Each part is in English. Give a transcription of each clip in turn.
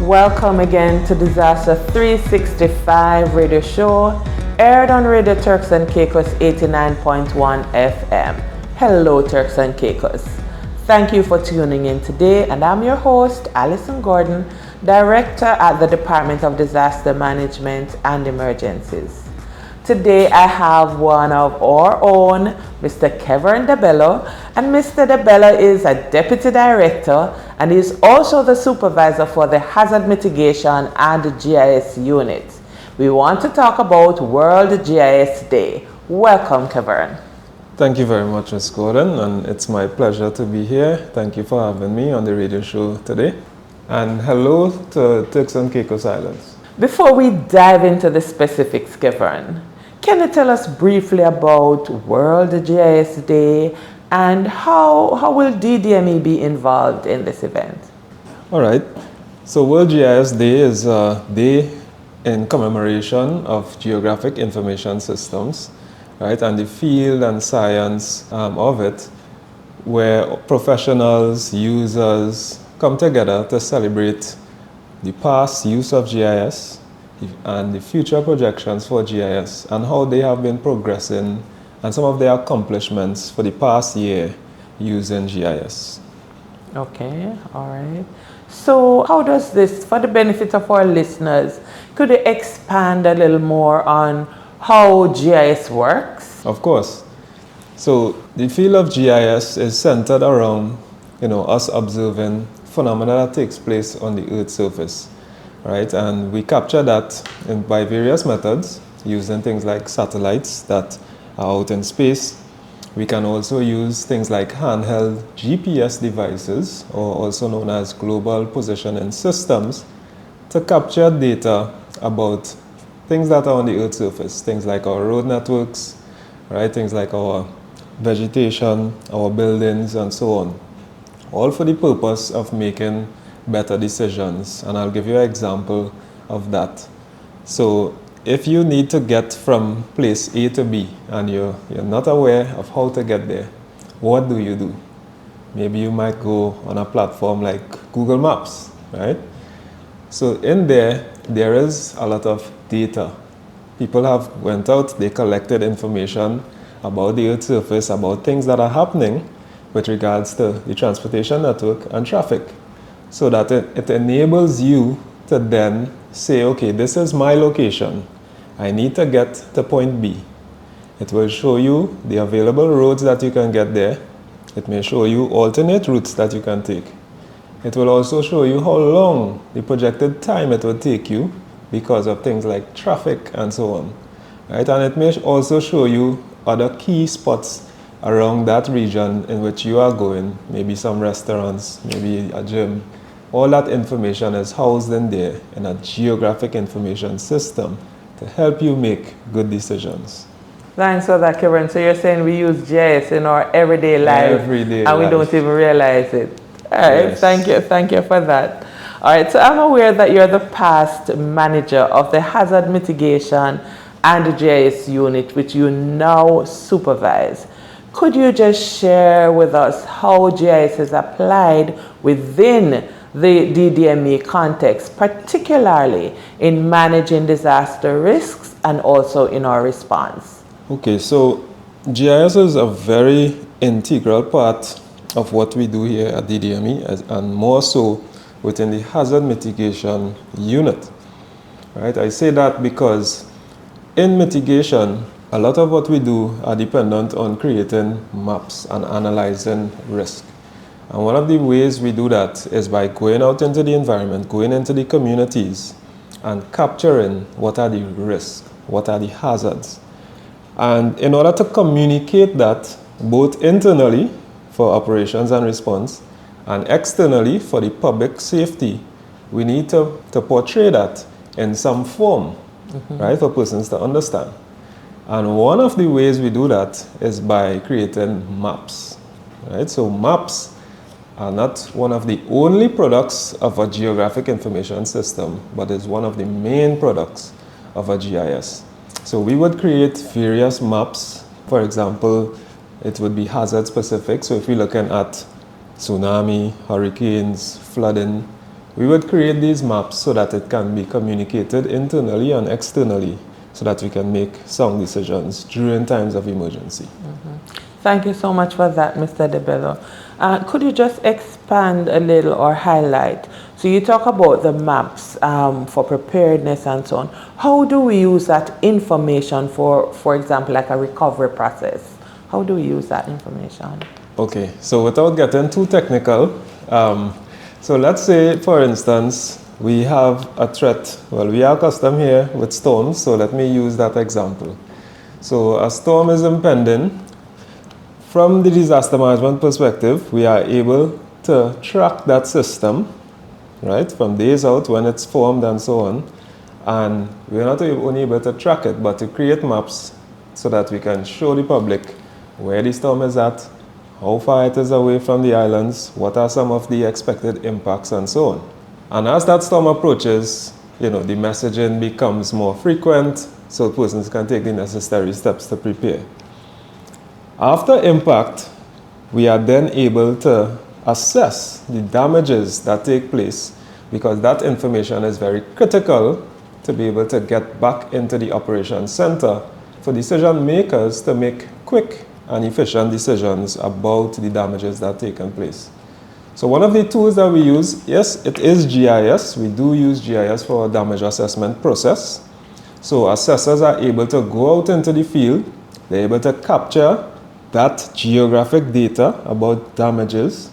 Welcome again to Disaster 365 radio show, aired on Radio Turks and Caicos 89.1 FM. Hello Turks and Caicos. Thank you for tuning in today, and I'm your host, Alison Gordon, Director at the Department of Disaster Management and Emergencies. Today I have one of our own, Mr. Kevin DeBello, and Mr. DeBello is a Deputy Director and is also the Supervisor for the Hazard Mitigation and GIS Unit. We want to talk about World GIS Day. Welcome, Kevin. Thank you very much, Ms. Gordon, and it's my pleasure to be here. Thank you for having me on the radio show today. And hello to Turks and Caicos Islands. Before we dive into the specifics, Kevin, can you tell us briefly about World GIS Day and how will DDME be involved in this event? All right. So World GIS Day is a day in commemoration of geographic information systems, right, and the field and science of it, where professionals, users come together to celebrate the past use of GIS and the future projections for GIS and how they have been progressing and some of their accomplishments for the past year using GIS. Okay, all right. So how does this, for the benefit of our listeners, could you expand a little more on how GIS works? Of course. So the field of GIS is centered around, us observing phenomena that takes place on the Earth's surface. Right, and we capture that by various methods using things like satellites that are out in space. We can also use things like handheld GPS devices, or also known as global positioning systems, to capture data about things that are on the Earth's surface, things like our road networks, right, things like our vegetation, our buildings, and so on, all for the purpose of making better decisions, and I'll give you an example of that. So if you need to get from place A to B and you're not aware of how to get there, what do? Maybe you might go on a platform like Google Maps, right? So in there is a lot of data. People have went out, they collected information about the Earth's surface, about things that are happening with regards to the transportation network and traffic. So that it enables you to then say, okay, this is my location. I need to get to point B. It will show you the available roads that you can get there. It may show you alternate routes that you can take. It will also show you how long the projected time it will take you because of things like traffic and so on. Right? And it may also show you other key spots around that region in which you are going, maybe some restaurants, maybe a gym. All that information is housed in there in a geographic information system to help you make good decisions. Thanks for that, Kevin. So you're saying we use GIS in our everyday life and we don't even realize it. All right, yes. Thank you for that. All right, so I'm aware that you're the past manager of the Hazard Mitigation and GIS Unit, which you now supervise. Could you just share with us how GIS is applied within the DDME context, particularly in managing disaster risks and also in our response? Okay, so GIS is a very integral part of what we do here at DDME, and more so within the Hazard Mitigation Unit. Right? I say that because in mitigation, a lot of what we do are dependent on creating maps and analyzing risk. And one of the ways we do that is by going out into the environment, going into the communities, and capturing what are the risks, what are the hazards. And in order to communicate that, both internally for operations and response, and externally for the public safety, we need to portray that in some form, right, for persons to understand. And one of the ways we do that is by creating maps, right? So maps are not one of the only products of a geographic information system, but is one of the main products of a GIS. So we would create various maps. For example, it would be hazard specific. So if we're looking at tsunami, hurricanes, flooding, we would create these maps so that it can be communicated internally and externally so that we can make sound decisions during times of emergency. Thank you so much for that, Mr. DeBello. Could you just expand a little or highlight? So you talk about the maps for preparedness and so on. How do we use that information for example, like a recovery process? How do we use that information? Okay, so without getting too technical, so let's say, for instance, we have a threat. Well, we are accustomed here with storms, so let me use that example. So a storm is impending. From the disaster management perspective, we are able to track that system, right, from days out when it's formed and so on. And we're not only able to track it, but to create maps so that we can show the public where the storm is at, how far it is away from the islands, what are some of the expected impacts and so on. And as that storm approaches, the messaging becomes more frequent so persons can take the necessary steps to prepare. After impact, we are then able to assess the damages that take place because that information is very critical to be able to get back into the operations center for decision makers to make quick and efficient decisions about the damages that have taken place. So one of the tools that we use, yes, it is GIS. We do use GIS for our damage assessment process. So assessors are able to go out into the field, they're able to capture that geographic data about damages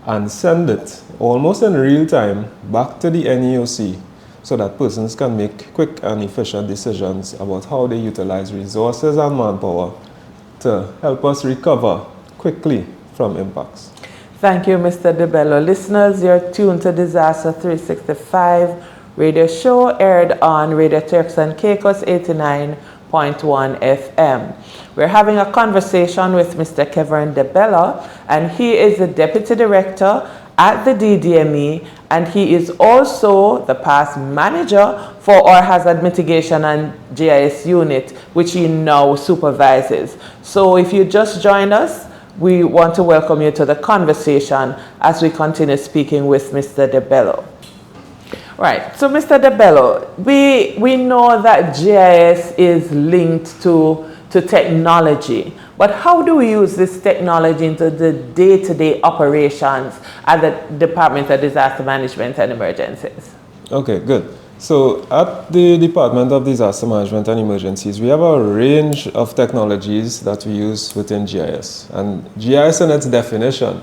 and send it almost in real time back to the NEOC so that persons can make quick and efficient decisions about how they utilize resources and manpower to help us recover quickly from impacts. Thank you, Mr. DeBello. Listeners, you're tuned to Disaster 365 radio show aired on Radio Turks and Caicos 89.1 FM. We're having a conversation with Mr. Kevin DeBello, and he is the Deputy Director at the DDME, and he is also the past manager for our Hazard Mitigation and GIS unit, which he now supervises. So if you just joined us, we want to welcome you to the conversation as we continue speaking with Mr. DeBello. Right, so Mr. DeBello, we know that GIS is linked to technology, but how do we use this technology into the day-to-day operations at the Department of Disaster Management and Emergencies? Okay, good. So at the Department of Disaster Management and Emergencies, we have a range of technologies that we use within GIS. And GIS in its definition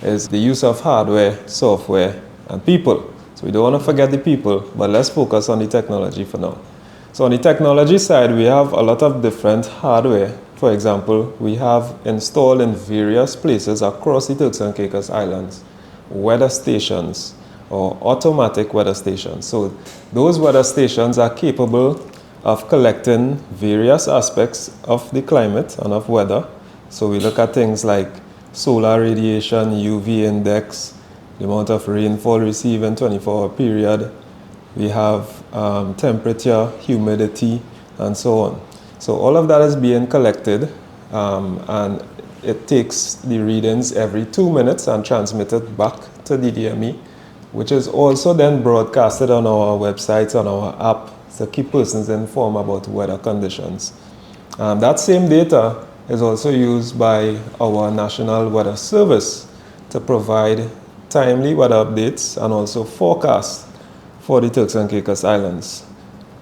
is the use of hardware, software, and people. So we don't want to forget the people, but let's focus on the technology for now. So on the technology side, we have a lot of different hardware. For example, we have installed in various places across the Turks and Caicos Islands weather stations or automatic weather stations. So those weather stations are capable of collecting various aspects of the climate and of weather. So we look at things like solar radiation, UV index, the amount of rainfall received in 24-hour period. We have temperature, humidity, and so on. So all of that is being collected, and it takes the readings every 2 minutes and transmitted back to DDME, which is also then broadcasted on our websites, on our app, to keep persons informed about weather conditions. That same data is also used by our National Weather Service to provide timely weather updates and also forecasts for the Turks and Caicos Islands.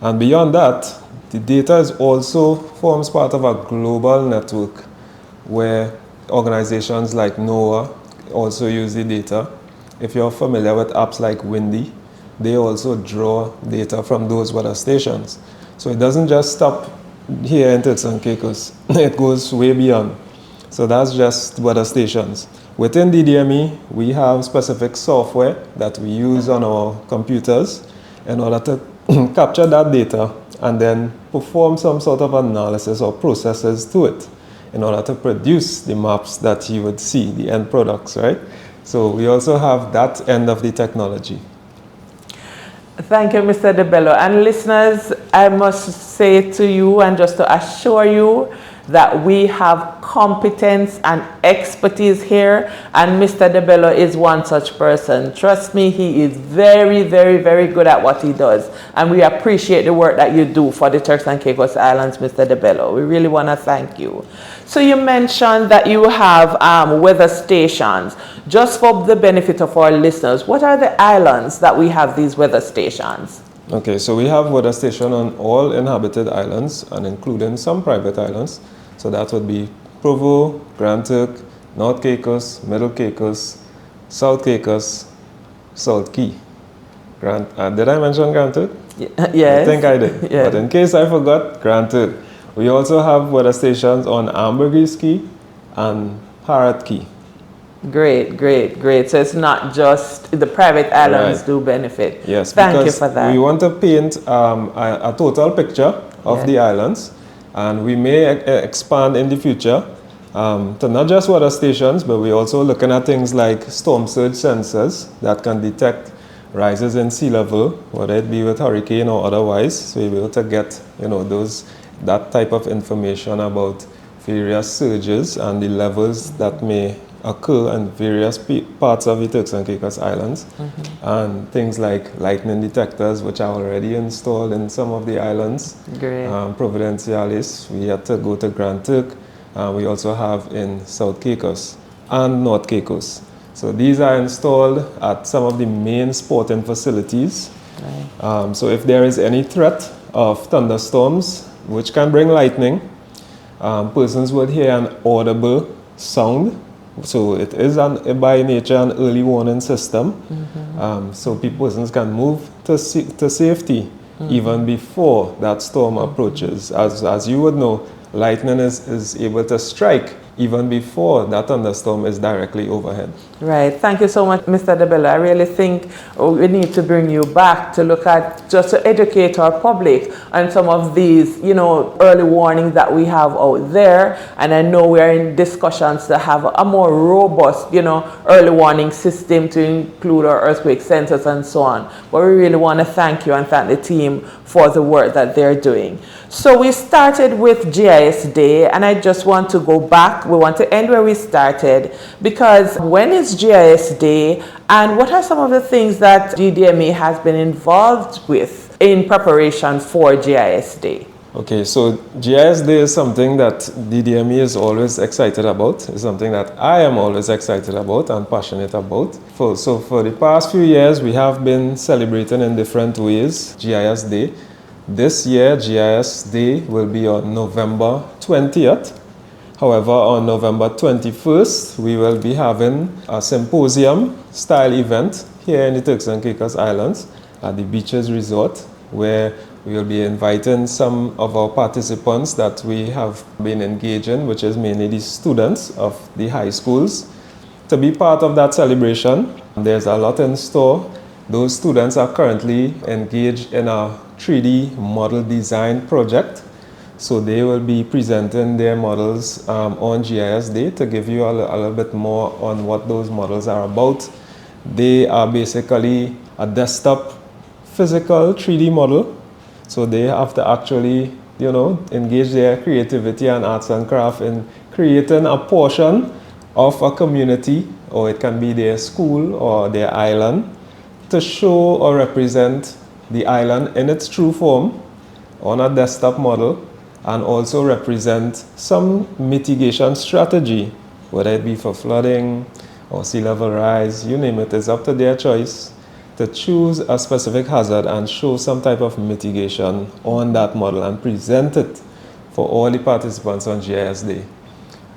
And beyond that, the data is also forms part of a global network where organizations like NOAA also use the data. If you're familiar with apps like Windy, they also draw data from those weather stations. So it doesn't just stop here in Turks and Caicos, it goes way beyond. So that's just weather stations. Within DDME, we have specific software that we use on our computers in order to capture that data and then perform some sort of analysis or processes to it in order to produce the maps that you would see, the end products, right? So we also have that end of the technology. Thank you, Mr. DeBello. And listeners, I must say to you and just to assure you that we have competence and expertise here, and Mr. DeBello is one such person. Trust me, he is very, very, very good at what he does, and we appreciate the work that you do for the Turks and Caicos Islands, Mr. DeBello. We really want to thank you. So you mentioned that you have weather stations. Just for the benefit of our listeners, what are the islands that we have these weather stations? Okay, so we have weather station on all inhabited islands and including some private islands. So that would be Provo, Grand Turk, North Caicos, Middle Caicos, South Caicos, South Key. Did I mention Grand Turk? Yes. I think I did. Yeah. But in case I forgot, Grand Turk. We also have weather stations on Ambergris Key and Parrot Key. Great, great, great. So it's not just the private islands do benefit. Yes, thank you for that. We want to paint a total picture of the islands, and we may expand in the future to not just weather stations, but we're also looking at things like storm surge sensors that can detect rises in sea level, whether it be with hurricane or otherwise. So we'll be able to get that type of information about various surges and the levels that may occur in various parts of the Turks and Caicos Islands, and things like lightning detectors, which are already installed in some of the islands. Great. Providenciales, we had to go to Grand Turk. We also have in South Caicos and North Caicos. So these are installed at some of the main sporting facilities. Right. So if there is any threat of thunderstorms, which can bring lightning, persons would hear an audible sound. So it is by nature an early warning system. So persons can move to safety even before that storm approaches. As you would know, lightning is able to strike even before that thunderstorm is directly overhead. Right. Thank you so much, Mr. DeBello. I really think we need to bring you back to look at, just to educate our public on some of these, early warnings that we have out there. And I know we are in discussions to have a more robust, early warning system to include our earthquake sensors and so on. But we really want to thank you and thank the team for the work that they're doing. So we started with GIS Day, and I just want to go back. We want to end where we started, because when is GIS Day, and what are some of the things that DDME has been involved with in preparation for GIS Day? Okay, so GIS Day is something that DDME is always excited about. It's something that I am always excited about and passionate about. So for the past few years, we have been celebrating in different ways GIS Day. This year, GIS Day will be on November 20th. However, on November 21st, we will be having a symposium-style event here in the Turks and Caicos Islands at the Beaches Resort, where we will be inviting some of our participants that we have been engaging, which is mainly the students of the high schools, to be part of that celebration. There's a lot in store. Those students are currently engaged in a 3D model design project. So they will be presenting their models on GIS Day to give you a little bit more on what those models are about. They are basically a desktop physical 3D model. So they have to actually, engage their creativity and arts and craft in creating a portion of a community, or it can be their school or their island, to show or represent the island in its true form on a desktop model, and also represent some mitigation strategy, whether it be for flooding or sea level rise, you name it. It's up to their choice to choose a specific hazard and show some type of mitigation on that model and present it for all the participants on GIS Day.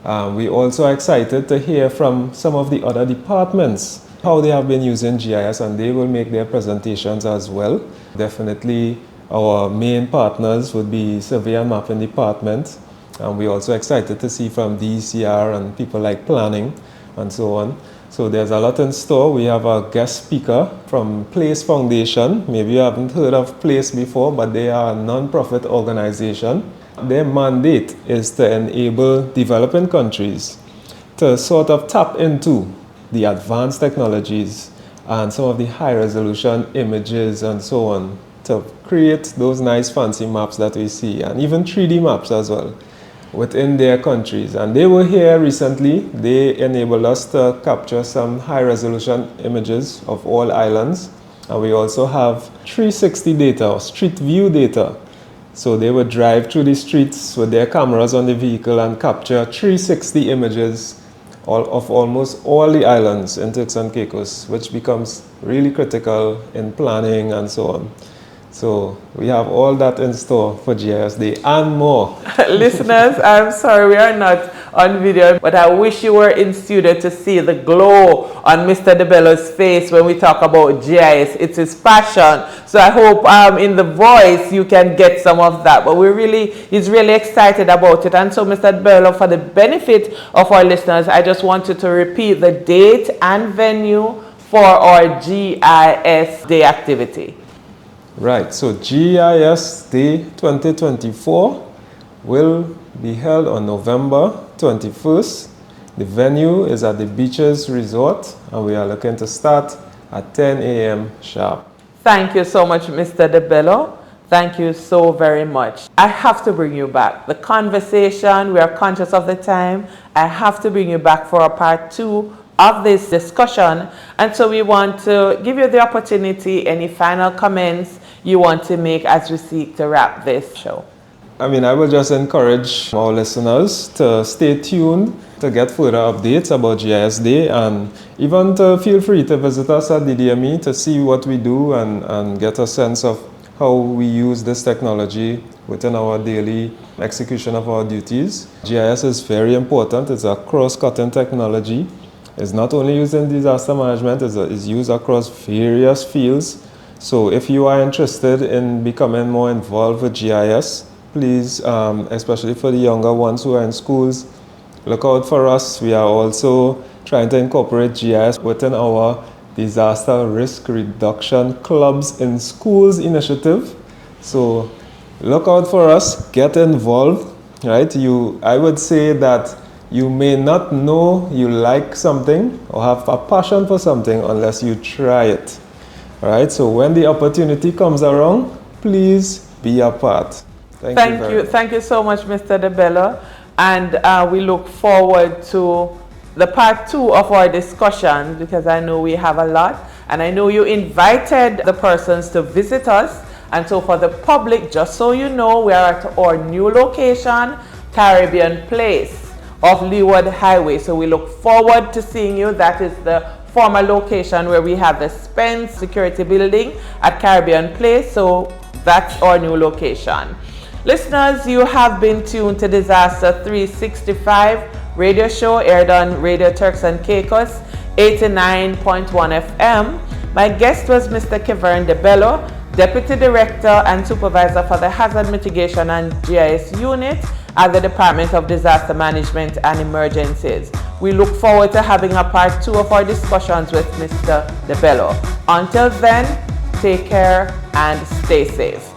We're also excited to hear from some of the other departments how they have been using GIS, and they will make their presentations as well. Definitely our main partners would be Survey and Mapping Department, and we're also excited to see from DECR and people like planning and so on. So there's a lot in store. We have a guest speaker from Place Foundation. Maybe you haven't heard of Place before, but they are a non-profit organization. Their mandate is to enable developing countries to sort of tap into the advanced technologies and some of the high resolution images and so on, to create those nice fancy maps that we see, and even 3D maps as well. within their countries. And they were here recently. They enabled us to capture some high resolution images of all islands. And we also have 360 data, or street view data. So they would drive through the streets with their cameras on the vehicle and capture 360 images of almost all the islands in Turks and Caicos, which becomes really critical in planning and so on. So we have all that in store for GIS Day and more. Listeners, I'm sorry we are not on video, but I wish you were in studio to see the glow on Mr. DeBello's face when we talk about GIS. It's his passion. So I hope in the voice you can get some of that. But he's really excited about it. And so Mr. DeBello, for the benefit of our listeners, I just wanted to repeat the date and venue for our GIS Day activity. Right, so GIS Day 2024 will be held on November 21st. The venue is at the Beaches Resort, and we are looking to start at 10 a.m. sharp. Thank you so much, Mr. DeBello. Thank you so very much. I have to bring you back. The conversation, we are conscious of the time. I have to bring you back for a part 2 of this discussion. And so we want to give you the opportunity, any final comments you want to make as we seek to wrap this show. I will just encourage our listeners to stay tuned to get further updates about GIS Day, and even to feel free to visit us at DDME to see what we do and get a sense of how we use this technology within our daily execution of our duties. GIS is very important. It's a cross-cutting technology. It's not only used in disaster management, it's used across various fields. So if you are interested in becoming more involved with GIS, please, especially for the younger ones who are in schools, look out for us. We are also trying to incorporate GIS within our Disaster Risk Reduction Clubs in Schools initiative. So look out for us, get involved, right? I would say that you may not know you like something or have a passion for something unless you try it. All right, so when the opportunity comes around, please be a part. Thank you so much, Mr. DeBello. And we look forward to the part 2 of our discussion, because I know we have a lot. And I know you invited the persons to visit us. And so for the public, just so you know, we are at our new location, Caribbean Place of Leeward Highway. So we look forward to seeing you. That is the former location where we have the Spence Security Building at Caribbean Place. So that's our new location. Listeners, you have been tuned to Disaster 365 radio show, aired on Radio Turks and Caicos 89.1 FM. My guest was Mr. Kevern DeBello, Deputy Director and Supervisor for the Hazard Mitigation and GIS Unit at the Department of Disaster Management and Emergencies. We look forward to having a part 2 of our discussions with Mr. DeBello. Until then, take care and stay safe.